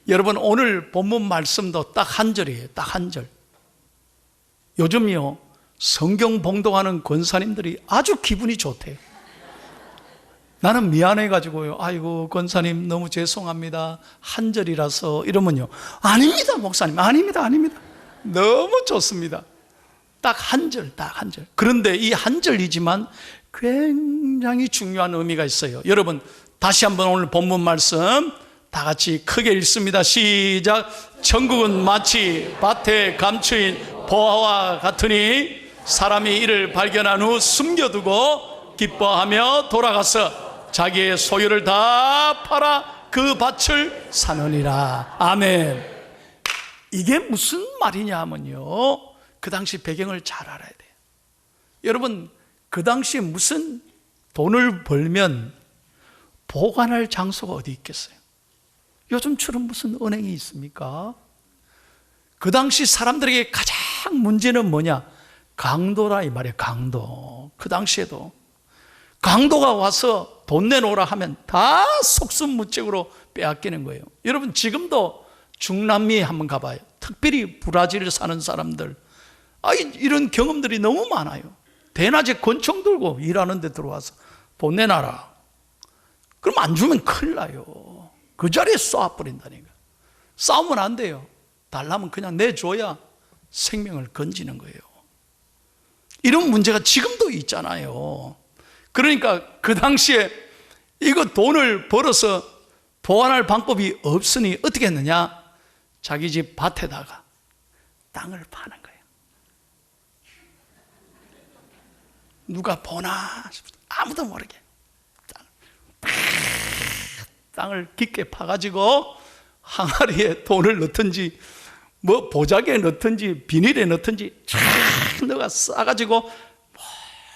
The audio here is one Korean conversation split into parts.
여러분, 오늘 본문 말씀도 딱 한 절이에요. 딱 한 절. 요즘요, 성경 봉독하는 권사님들이 아주 기분이 좋대요. 나는 미안해가지고요, 아이고 권사님 너무 죄송합니다, 한 절이라서. 이러면요, 아닙니다 목사님, 아닙니다, 아닙니다. 너무 좋습니다. 딱 한 절, 딱 한 절. 그런데 이 한 절이지만 굉장히 중요한 의미가 있어요. 여러분, 다시 한번 오늘 본문 말씀 다 같이 크게 읽습니다. 시작. 천국은 마치 밭에 감추인 보화와 같으니 사람이 이를 발견한 후 숨겨두고 기뻐하며 돌아가서 자기의 소유를 다 팔아 그 밭을 사느니라. 아멘. 이게 무슨 말이냐 하면요, 그 당시 배경을 잘 알아야 돼요. 여러분, 그 당시에 무슨 돈을 벌면 보관할 장소가 어디 있겠어요? 요즘처럼 무슨 은행이 있습니까? 그 당시 사람들에게 가장 문제는 뭐냐? 강도라 이 말이에요. 강도. 그 당시에도 강도가 와서 돈 내놓으라 하면 다 속수무책으로 빼앗기는 거예요. 여러분, 지금도 중남미 한번 가봐요. 특별히 브라질에 사는 사람들, 이런 경험들이 너무 많아요. 대낮에 권총 들고 일하는 데 들어와서 돈 내놔라. 그럼 안 주면 큰일 나요. 그 자리에 쏴버린다니까. 싸우면 안 돼요. 달라면 그냥 내줘야 생명을 건지는 거예요. 이런 문제가 지금도 있잖아요. 그러니까 그 당시에 이거 돈을 벌어서 보관할 방법이 없으니 어떻게 했느냐? 자기 집 밭에다가 땅을 파는 거예요. 누가 보나 싶어서 아무도 모르게 땅을 깊게 파가지고 항아리에 돈을 넣든지 뭐 보자기에 넣든지 비닐에 넣든지 쫙 넣어가 싸가지고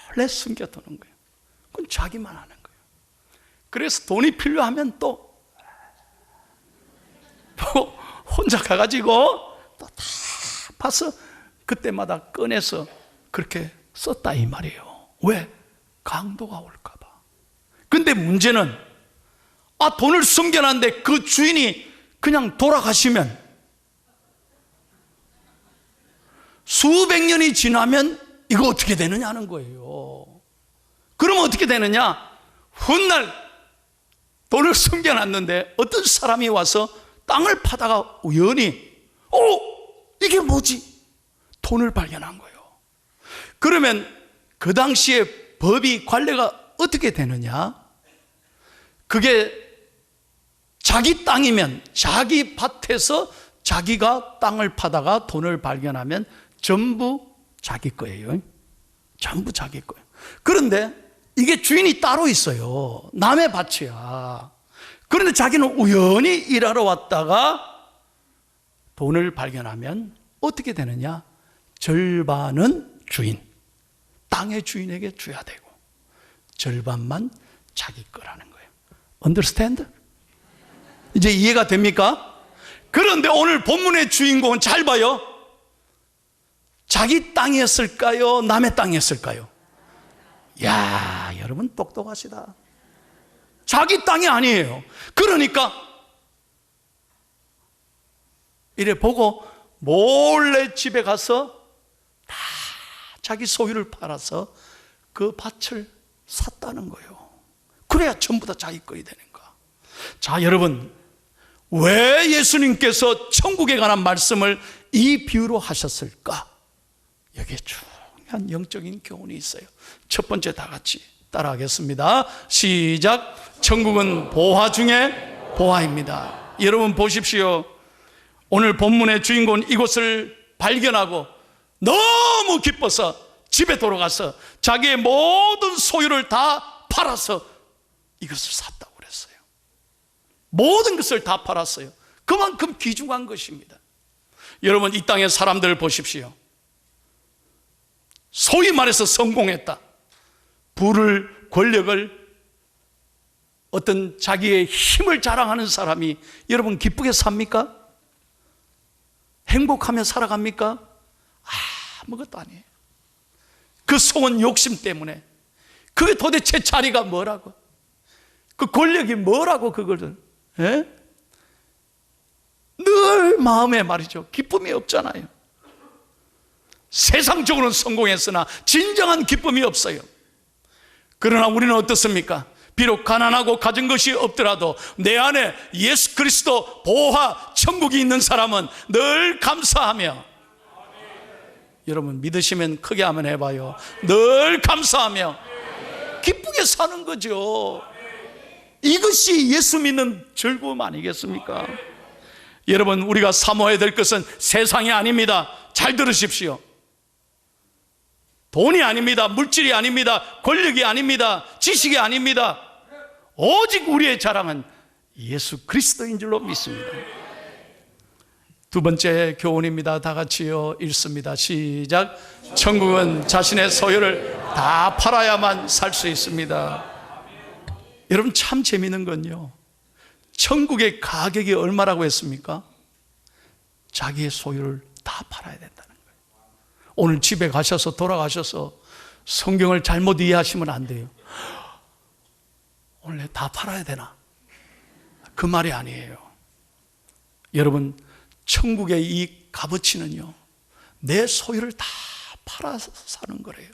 몰래 숨겨두는 거예요. 그건 자기만 하는 거예요. 그래서 돈이 필요하면 또 혼자 가가지고 또 다 파서 그때마다 꺼내서 그렇게 썼다 이 말이에요. 왜? 강도가 올까 봐. 근데 문제는 돈을 숨겨놨는데 그 주인이 그냥 돌아가시면, 수백 년이 지나면 이거 어떻게 되느냐는 거예요. 그러면 어떻게 되느냐? 훗날 돈을 숨겨놨는데 어떤 사람이 와서 땅을 파다가 우연히 이게 뭐지? 돈을 발견한 거예요. 그러면 그 당시에 법이 관례가 어떻게 되느냐? 그게 자기 땅이면 자기 밭에서 자기가 땅을 파다가 돈을 발견하면 전부 자기 거예요. 전부 자기 거예요. 그런데 이게 주인이 따로 있어요. 남의 밭이야. 그런데 자기는 우연히 일하러 왔다가 돈을 발견하면 어떻게 되느냐? 절반은 주인, 땅의 주인에게 줘야 되고 절반만 자기 거라는 거예요. Understand? 이제 이해가 됩니까? 그런데 오늘 본문의 주인공은 잘 봐요. 자기 땅이었을까요? 남의 땅이었을까요? 야, 여러분 똑똑하시다. 자기 땅이 아니에요. 그러니까 이래 보고 몰래 집에 가서 다 자기 소유를 팔아서 그 밭을 샀다는 거예요. 그래야 전부 다 자기 거이 되는 거야. 자, 여러분, 왜 예수님께서 천국에 관한 말씀을 이 비유로 하셨을까? 여기에 중요한 영적인 교훈이 있어요. 첫 번째, 다 같이 따라하겠습니다. 시작. 천국은 보화 중에 보화입니다. 여러분 보십시오. 오늘 본문의 주인공은 이곳을 발견하고 너무 기뻐서 집에 돌아가서 자기의 모든 소유를 다 팔아서 이것을 샀다고 그랬어요. 모든 것을 다 팔았어요. 그만큼 귀중한 것입니다. 여러분, 이 땅의 사람들 보십시오. 소위 말해서 성공했다. 부를, 권력을, 어떤 자기의 힘을 자랑하는 사람이 여러분 기쁘게 삽니까? 행복하며 살아갑니까? 아무것도 아니에요. 그 속은 욕심 때문에. 그게 도대체 자리가 뭐라고? 그 권력이 뭐라고 그거를? 예? 마음에 말이죠, 기쁨이 없잖아요. 세상적으로는 성공했으나 진정한 기쁨이 없어요. 그러나 우리는 어떻습니까? 비록 가난하고 가진 것이 없더라도 내 안에 예수 그리스도 보호하 천국이 있는 사람은 늘 감사하며, 여러분 믿으시면 크게 한번 해봐요. 늘 감사하며 기쁘게 사는 거죠. 이것이 예수 믿는 즐거움 아니겠습니까? 여러분, 우리가 사모해야 될 것은 세상이 아닙니다. 잘 들으십시오. 돈이 아닙니다. 물질이 아닙니다. 권력이 아닙니다. 지식이 아닙니다. 오직 우리의 자랑은 예수 그리스도인 줄로 믿습니다. 두 번째 교훈입니다. 다 같이요 읽습니다. 시작. 천국은 자신의 소유를 다 팔아야만 살 수 있습니다. 여러분, 참 재미있는 건요, 천국의 가격이 얼마라고 했습니까? 자기의 소유를 다 팔아야 된다는 거예요. 오늘 집에 가셔서 돌아가셔서 성경을 잘못 이해하시면 안 돼요. 오늘 다 팔아야 되나? 그 말이 아니에요. 여러분, 천국의 이 값어치는요, 내 소유를 다 팔아서 사는 거래요.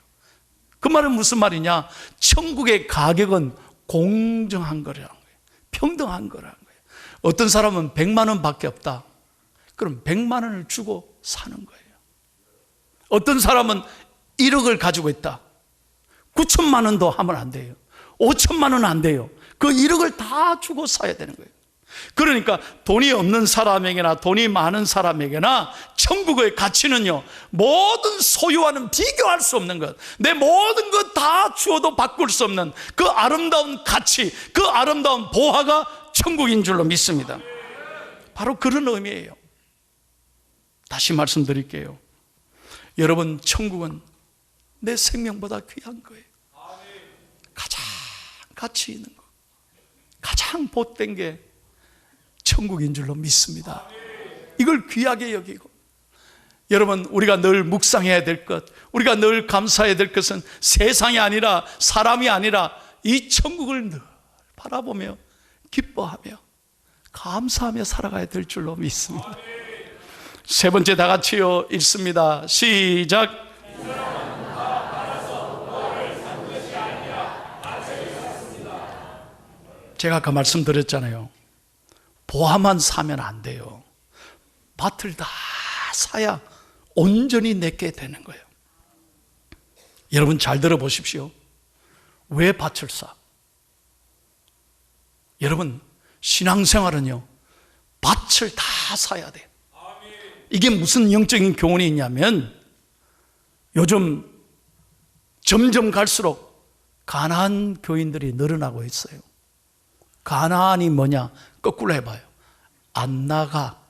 그 말은 무슨 말이냐? 천국의 가격은 공정한 거라는 거예요. 평등한 거라는 거예요. 어떤 사람은 100만 원 밖에 없다. 그럼 100만 원을 주고 사는 거예요. 어떤 사람은 1억을 가지고 있다. 9천만 원도 하면 안 돼요. 5천만 원은 안 돼요. 그 1억을 다 주고 사야 되는 거예요. 그러니까 돈이 없는 사람에게나 돈이 많은 사람에게나 천국의 가치는요, 모든 소유와는 비교할 수 없는 것, 내 모든 것 다 주어도 바꿀 수 없는 그 아름다운 가치, 그 아름다운 보화가 천국인 줄로 믿습니다. 바로 그런 의미예요. 다시 말씀드릴게요. 여러분, 천국은 내 생명보다 귀한 거예요. 가장 가치 있는 것, 가장 복된 게 천국인 줄로 믿습니다. 이걸 귀하게 여기고, 여러분, 우리가 늘 묵상해야 될 것, 우리가 늘 감사해야 될 것은 세상이 아니라, 사람이 아니라 이 천국을 늘 바라보며 기뻐하며 감사하며 살아가야 될 줄로 믿습니다. 세 번째, 다 같이요 읽습니다. 시작. 제가 아까 말씀드렸잖아요. 보화만 사면 안 돼요. 밭을 다 사야 온전히 내게 되는 거예요. 여러분, 잘 들어보십시오. 왜 밭을 사? 여러분, 신앙생활은요, 밭을 다 사야 돼요. 이게 무슨 영적인 교훈이 있냐면, 요즘 점점 갈수록 가나안 교인들이 늘어나고 있어요. 가나안이 뭐냐? 거꾸로 해봐요. 안 나가.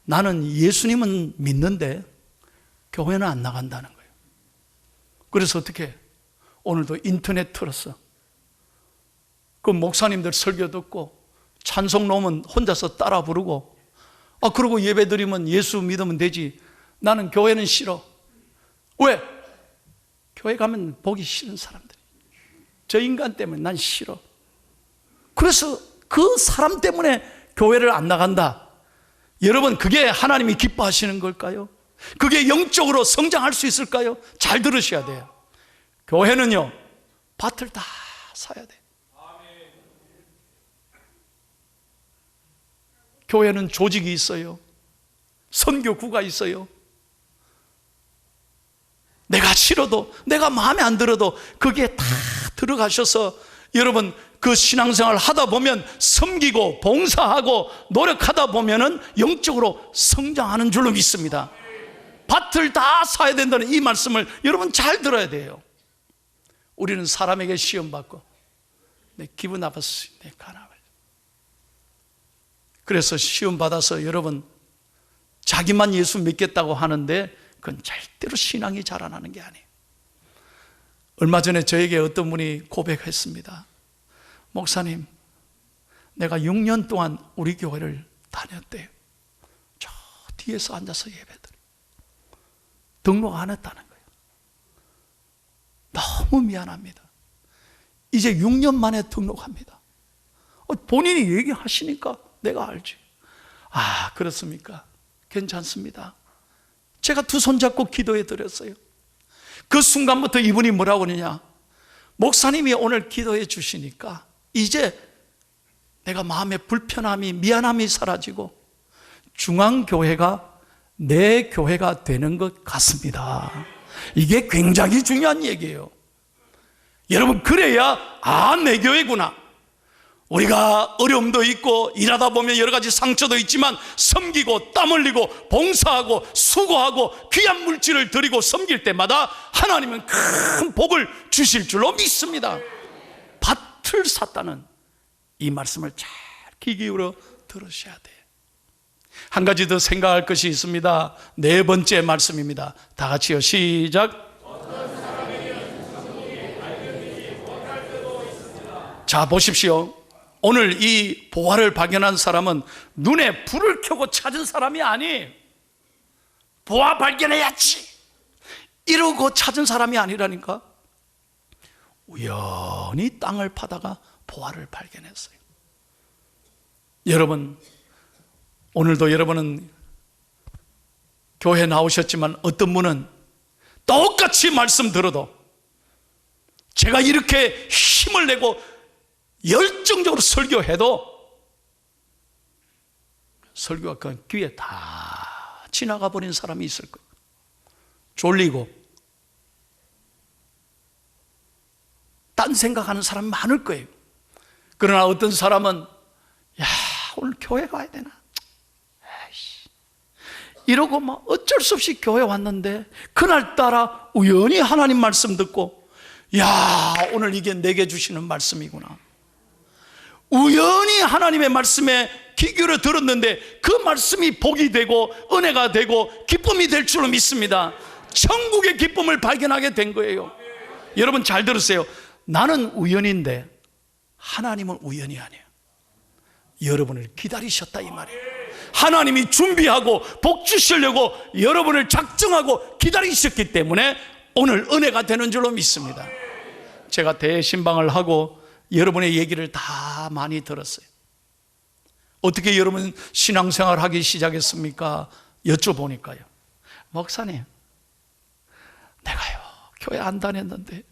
나는 예수님은 믿는데 교회는 안 나간다는 거예요. 그래서 어떻게? 오늘도 인터넷 틀었어. 그 목사님들 설교 듣고 찬송 놓으면 혼자서 따라 부르고, 그러고 예배 드리면 예수 믿으면 되지. 나는 교회는 싫어. 왜? 교회 가면 보기 싫은 사람들이. 저 인간 때문에 난 싫어. 그래서 그 사람 때문에 교회를 안 나간다. 여러분, 그게 하나님이 기뻐하시는 걸까요? 그게 영적으로 성장할 수 있을까요? 잘 들으셔야 돼요. 교회는요, 밭을 다 사야 돼요. 교회는 조직이 있어요. 선교구가 있어요. 내가 싫어도, 내가 마음에 안 들어도 거기에 다 들어가셔서 여러분, 그 신앙생활 하다 보면 섬기고 봉사하고 노력하다 보면은 영적으로 성장하는 줄로 믿습니다. 밭을 다 사야 된다는 이 말씀을 여러분 잘 들어야 돼요. 우리는 사람에게 시험받고, 내 기분 나빴어, 내 가나워. 그래서 시험받아서 여러분 자기만 예수 믿겠다고 하는데 그건 절대로 신앙이 자라나는 게 아니에요. 얼마 전에 저에게 어떤 분이 고백했습니다. 목사님, 내가 6년 동안 우리 교회를 다녔대요. 저 뒤에서 앉아서 예배드려. 등록 안 했다는 거예요. 너무 미안합니다. 이제 6년 만에 등록합니다. 본인이 얘기하시니까 내가 알지. 아, 그렇습니까? 괜찮습니다. 제가 두 손 잡고 기도해 드렸어요. 그 순간부터 이분이 뭐라고 그러냐, 목사님이 오늘 기도해 주시니까 이제 내가 마음의 불편함이, 미안함이 사라지고 중앙교회가 내 교회가 되는 것 같습니다. 이게 굉장히 중요한 얘기예요. 여러분, 그래야 내 교회구나. 우리가 어려움도 있고 일하다 보면 여러 가지 상처도 있지만 섬기고 땀 흘리고 봉사하고 수고하고 귀한 물질을 드리고 섬길 때마다 하나님은 큰 복을 주실 줄로 믿습니다. 밭을 샀다는 이 말씀을 잘 귀 기울여 들으셔야 돼요. 한 가지 더 생각할 것이 있습니다. 네 번째 말씀입니다. 다 같이요, 시작. 자, 보십시오. 오늘 이 보화를 발견한 사람은 눈에 불을 켜고 찾은 사람이 아니에요. 보화 발견해야지 이러고 찾은 사람이 아니라니까. 우연히 땅을 파다가 보화를 발견했어요. 여러분, 오늘도 여러분은 교회 나오셨지만 어떤 분은 똑같이 말씀 들어도 제가 이렇게 힘을 내고 열정적으로 설교해도 설교가 그냥 귀에 다 지나가 버린 사람이 있을 거예요. 졸리고 딴 생각하는 사람 많을 거예요. 그러나 어떤 사람은 오늘 교회 가야 되나? 에이씨. 이러고 막 어쩔 수 없이 교회 왔는데 그날따라 우연히 하나님 말씀 듣고 오늘 이게 내게 주시는 말씀이구나. 우연히 하나님의 말씀에 귀 기울여 들었는데 그 말씀이 복이 되고 은혜가 되고 기쁨이 될 줄로 믿습니다. 천국의 기쁨을 발견하게 된 거예요. 여러분 잘 들으세요. 나는 우연인데 하나님은 우연이 아니에요. 여러분을 기다리셨다 이 말이에요. 하나님이 준비하고 복 주시려고 여러분을 작정하고 기다리셨기 때문에 오늘 은혜가 되는 줄로 믿습니다. 제가 대신방을 하고 여러분의 얘기를 다 많이 들었어요. 어떻게 여러분 신앙생활 하기 시작했습니까? 여쭤보니까요, 목사님, 내가요 교회 안 다녔는데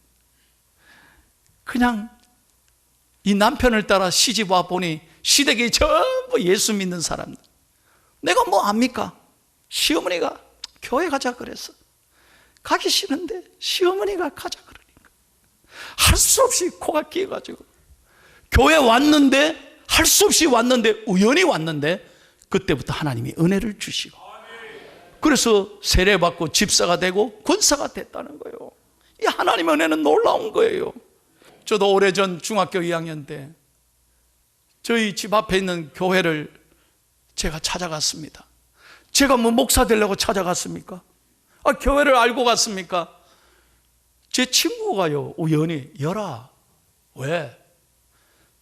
그냥 이 남편을 따라 시집 와 보니 시댁이 전부 예수 믿는 사람들. 내가 뭐 압니까? 시어머니가 교회 가자 그랬어. 가기 싫은데 시어머니가 가자 그러니까 할 수 없이 코가 끼어가지고 교회 왔는데, 할 수 없이 왔는데, 우연히 왔는데 그때부터 하나님이 은혜를 주시고 그래서 세례받고 집사가 되고 권사가 됐다는 거예요. 이 하나님의 은혜는 놀라운 거예요. 저도 오래전 중학교 2학년 때 저희 집 앞에 있는 교회를 제가 찾아갔습니다. 제가 뭐 목사 되려고 찾아갔습니까? 교회를 알고 갔습니까? 제 친구가요 우연히, 열아, 왜?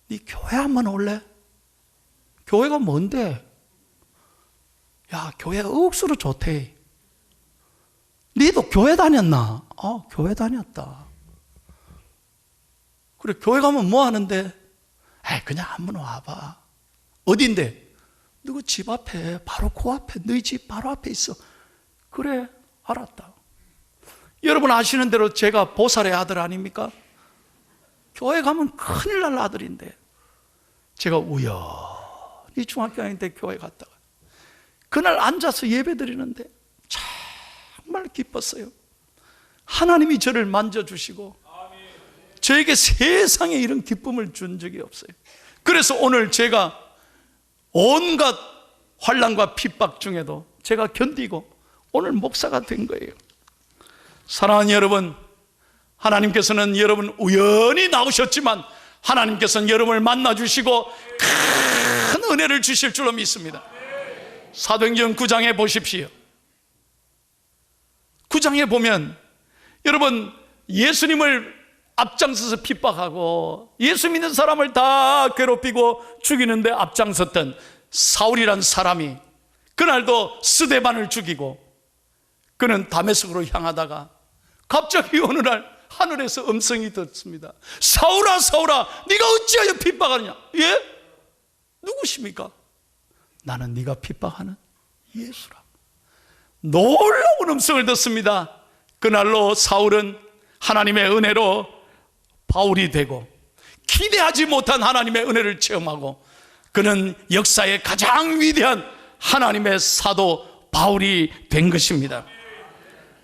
네 교회 한번 올래? 교회가 뭔데? 야, 교회가 억수로 좋대. 니도 교회 다녔나? 교회 다녔다. 그래, 교회 가면 뭐 하는데? 그냥 한번 와봐. 어딘데? 누구 집 앞에, 바로 그 앞에, 너희 집 바로 앞에 있어. 그래, 알았다. 여러분 아시는 대로 제가 보살의 아들 아닙니까? 교회 가면 큰일 날 아들인데 제가 우연히 중학교 다닐 때 교회 갔다가 그날 앉아서 예배 드리는데 정말 기뻤어요. 하나님이 저를 만져주시고 저에게 세상에 이런 기쁨을 준 적이 없어요. 그래서 오늘 제가 온갖 환난과 핍박 중에도 제가 견디고 오늘 목사가 된 거예요. 사랑하는 여러분, 하나님께서는 여러분 우연히 나오셨지만 하나님께서는 여러분을 만나주시고 큰 은혜를 주실 줄로 믿습니다. 사도행전 9장에 보십시오. 9장에 보면 여러분 예수님을 앞장서서 핍박하고 예수 믿는 사람을 다 괴롭히고 죽이는데 앞장섰던 사울이란 사람이 그날도 스데반을 죽이고 그는 다메섹으로 향하다가 갑자기 어느 날 하늘에서 음성이 듣습니다. 사울아 사울아 네가 어찌하여 핍박하느냐? 예? 누구십니까? 나는 네가 핍박하는 예수라. 놀라운 음성을 듣습니다. 그날로 사울은 하나님의 은혜로 바울이 되고 기대하지 못한 하나님의 은혜를 체험하고 그는 역사의 가장 위대한 하나님의 사도 바울이 된 것입니다.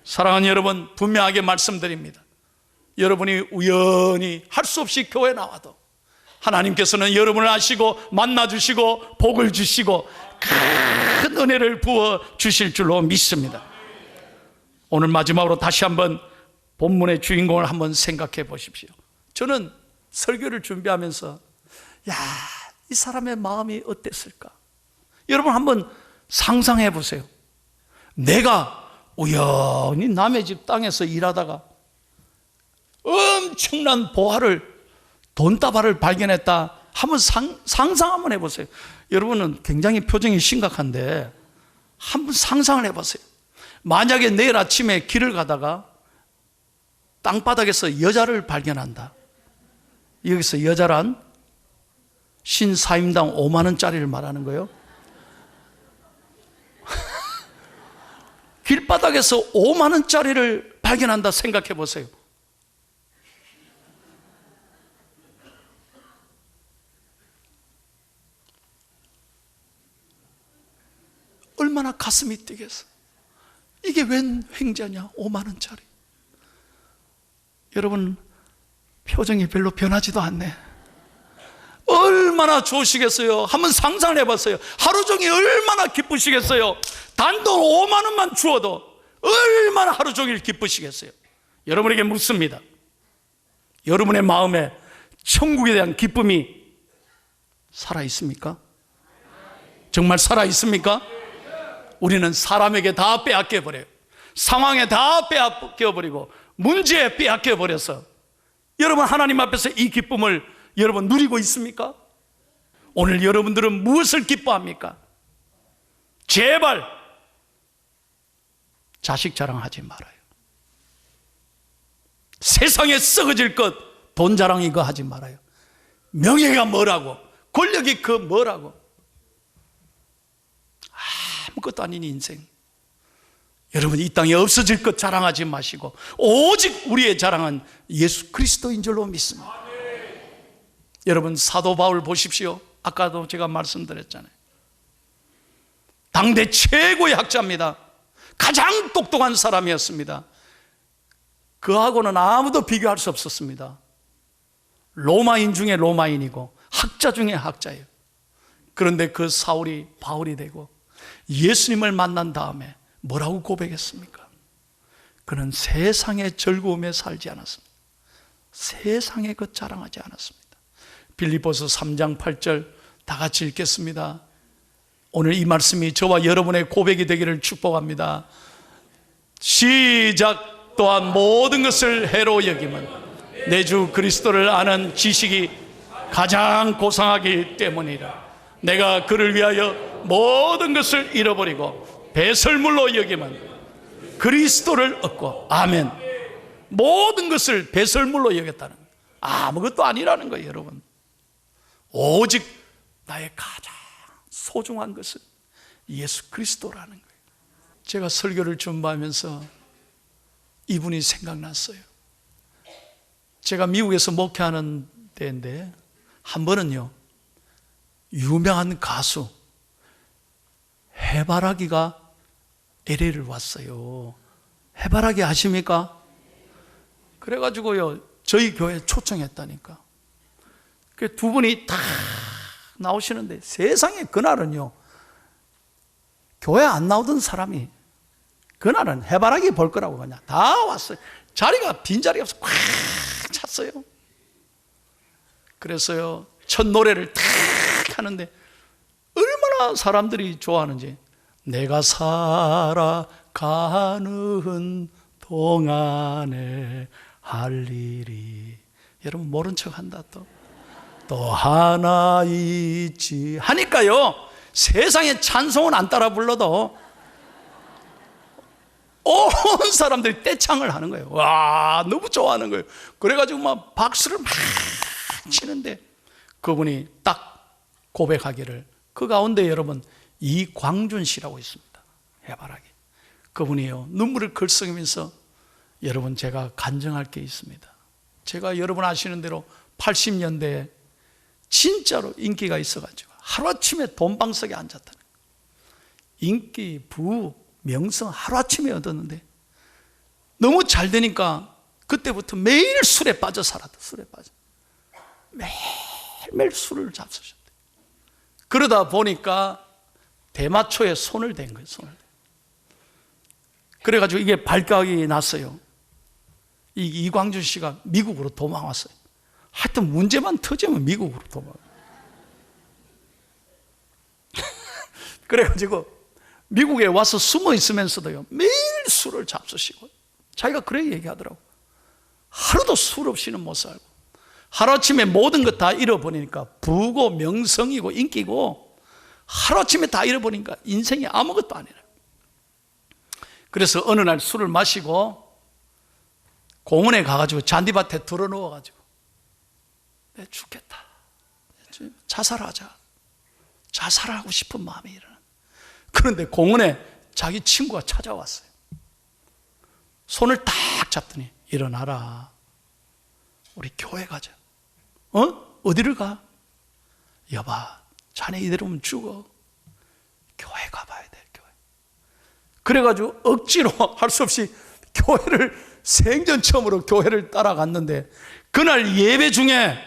사랑하는 여러분, 분명하게 말씀드립니다. 여러분이 우연히 할 수 없이 교회 나와도 하나님께서는 여러분을 아시고 만나주시고 복을 주시고 큰 은혜를 부어 주실 줄로 믿습니다. 오늘 마지막으로 다시 한번 본문의 주인공을 한번 생각해 보십시오. 저는 설교를 준비하면서 이 사람의 마음이 어땠을까? 여러분 한번 상상해 보세요. 내가 우연히 남의 집 땅에서 일하다가 엄청난 보화를, 돈다발을 발견했다. 한번 상상 한번 해보세요. 여러분은 굉장히 표정이 심각한데 한번 상상을 해보세요. 만약에 내일 아침에 길을 가다가 땅바닥에서 여자를 발견한다. 여기서 여자란 신사임당 5만 원짜리를 말하는 거예요. 길바닥에서 5만 원짜리를 발견한다 생각해 보세요. 얼마나 가슴이 뛰겠어. 이게 웬 횡재냐? 5만 원짜리. 여러분 표정이 별로 변하지도 않네. 얼마나 좋으시겠어요? 한번 상상을 해봤어요. 하루 종일 얼마나 기쁘시겠어요? 단돈 5만 원만 주어도 얼마나 하루 종일 기쁘시겠어요? 여러분에게 묻습니다. 여러분의 마음에 천국에 대한 기쁨이 살아있습니까? 정말 살아있습니까? 우리는 사람에게 다 빼앗겨버려요. 상황에 다 빼앗겨버리고 문제에 빼앗겨버려서 여러분 하나님 앞에서 이 기쁨을 여러분 누리고 있습니까? 오늘 여러분들은 무엇을 기뻐합니까? 제발 자식 자랑하지 말아요. 세상에 썩어질 것 돈 자랑 이거 하지 말아요. 명예가 뭐라고, 권력이 그 뭐라고, 아무것도 아닌 인생. 여러분 이 땅에 없어질 것 자랑하지 마시고 오직 우리의 자랑은 예수 그리스도인 줄로 믿습니다. 여러분 사도 바울 보십시오. 아까도 제가 말씀드렸잖아요. 당대 최고의 학자입니다. 가장 똑똑한 사람이었습니다. 그하고는 아무도 비교할 수 없었습니다. 로마인 중에 로마인이고 학자 중에 학자예요. 그런데 그 사울이 바울이 되고 예수님을 만난 다음에 뭐라고 고백했습니까? 그는 세상의 즐거움에 살지 않았습니다. 세상의 것 자랑하지 않았습니다. 빌립보서 3장 8절 다 같이 읽겠습니다. 오늘 이 말씀이 저와 여러분의 고백이 되기를 축복합니다. 시작. 또한 모든 것을 해로 여김은 내 주 그리스도를 아는 지식이 가장 고상하기 때문이라. 내가 그를 위하여 모든 것을 잃어버리고 배설물로 여김은 그리스도를 얻고. 아멘. 모든 것을 배설물로 여겼다는 거예요. 아무것도 아니라는 거예요. 여러분 오직 나의 가장 소중한 것은 예수 그리스도라는 거예요. 제가 설교를 준비하면서 이분이 생각났어요. 제가 미국에서 목회하는 데인데 한 번은요 유명한 가수 해바라기가 LA를 왔어요. 해바라기 아십니까? 그래가지고요 저희 교회에 초청했다니까. 그 두 분이 다 나오시는데 세상에 그날은요 교회 안 나오던 사람이 그날은 해바라기 볼 거라고 그냥 다 왔어요. 자리가 빈자리가 없어 꽉 찼어요. 그래서요 첫 노래를 탁 하는데 얼마나 사람들이 좋아하는지, 내가 살아가는 동안에 할 일이, 여러분 모른 척 한다. 또 하나 있지 하니까요 세상에 찬송은 안 따라 불러도 온 사람들이 떼창을 하는 거예요. 와 너무 좋아하는 거예요. 그래가지고 막 박수를 막 치는데 그분이 딱 고백하기를, 그 가운데 여러분 이광준 씨라고 있습니다. 해바라기. 그분이요, 눈물을 글썽이면서 여러분, 제가 간증할 게 있습니다. 제가 여러분 아시는 대로 80년대에 진짜로 인기가 있어가지고 하루아침에 돈방석에 앉았다는 거예요. 인기, 부, 명성 하루아침에 얻었는데 너무 잘 되니까 그때부터 매일 술에 빠져 살았다. 술에 빠져. 매일매일 술을 잡수셨대요. 그러다 보니까 대마초에 손을 댄 거예요. 손을. 그래가지고 이게 발각이 났어요. 이광준 씨가 미국으로 도망왔어요. 하여튼 문제만 터지면 미국으로 도망와요. 그래가지고 미국에 와서 숨어 있으면서도요, 매일 술을 잡수시고, 자기가 그래 얘기하더라고. 하루도 술 없이는 못 살고, 하루아침에 모든 것 다 잃어버리니까 부고 명성이고 인기고, 하루아침에 다 잃어버리니까 인생이 아무것도 아니라. 그래서 어느 날 술을 마시고 공원에 가가지고 잔디밭에 들어 누워가지고, 내 죽겠다, 자살하자, 자살하고 싶은 마음이 일어나. 그런데 공원에 자기 친구가 찾아왔어요. 손을 딱 잡더니, 일어나라, 우리 교회 가자. 어디를 가? 여봐, 자네 이대로면 죽어. 교회 가봐야 돼, 교회. 그래가지고 억지로 할 수 없이 교회를, 생전 처음으로 교회를 따라갔는데, 그날 예배 중에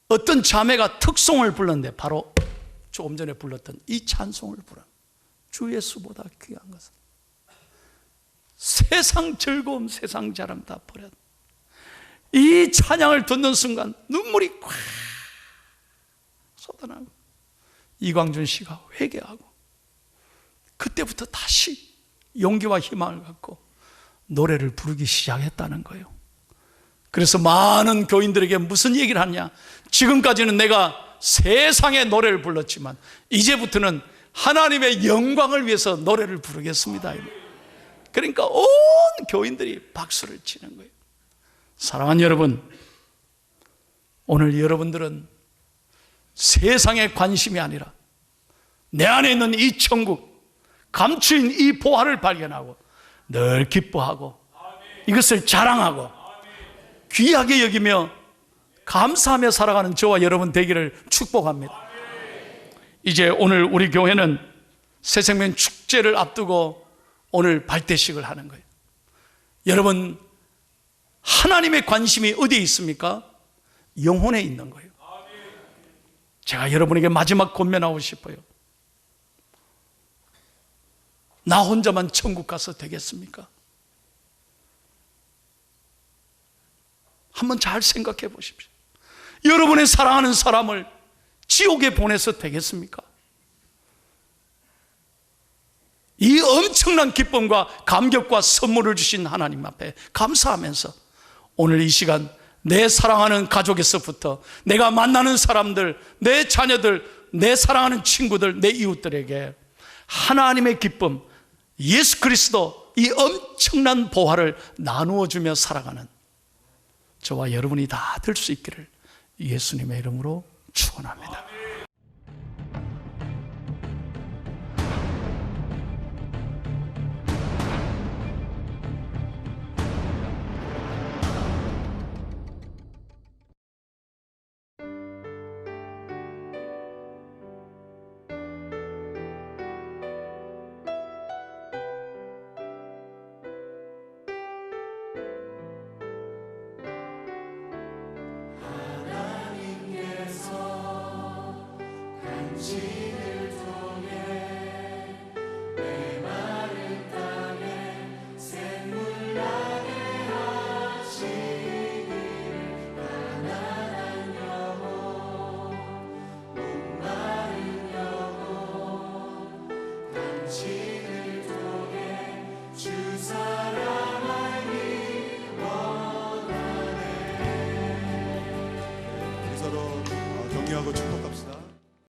어떤 자매가 특송을 불렀는데, 바로 조금 전에 불렀던 이 찬송을 불러. 주 예수보다 귀한 것은 세상 즐거움, 세상 자랑 다 버렸다. 이 찬양을 듣는 순간 눈물이 콱 쏟아나고, 이광준 씨가 회개하고, 그때부터 다시 용기와 희망을 갖고 노래를 부르기 시작했다는 거예요. 그래서 많은 교인들에게 무슨 얘기를 하냐, 지금까지는 내가 세상의 노래를 불렀지만 이제부터는 하나님의 영광을 위해서 노래를 부르겠습니다. 그러니까 온 교인들이 박수를 치는 거예요. 사랑하는 여러분, 오늘 여러분들은 세상에 관심이 아니라 내 안에 있는 이 천국, 감추인 이 보화를 발견하고 늘 기뻐하고 이것을 자랑하고 귀하게 여기며 감사하며 살아가는 저와 여러분 되기를 축복합니다. 이제 오늘 우리 교회는 새생명 축제를 앞두고 오늘 발대식을 하는 거예요. 여러분, 하나님의 관심이 어디에 있습니까? 영혼에 있는 거예요. 제가 여러분에게 마지막 권면하고 싶어요. 나 혼자만 천국 가서 되겠습니까? 한번 잘 생각해 보십시오. 여러분의 사랑하는 사람을 지옥에 보내서 되겠습니까? 이 엄청난 기쁨과 감격과 선물을 주신 하나님 앞에 감사하면서 오늘 이 시간 내 사랑하는 가족에서부터 내가 만나는 사람들, 내 자녀들, 내 사랑하는 친구들, 내 이웃들에게 하나님의 기쁨, 예수 그리스도 이 엄청난 보화를 나누어 주며 살아가는 저와 여러분이 다 될 수 있기를 예수님의 이름으로 축원합니다. 하나님께서 관심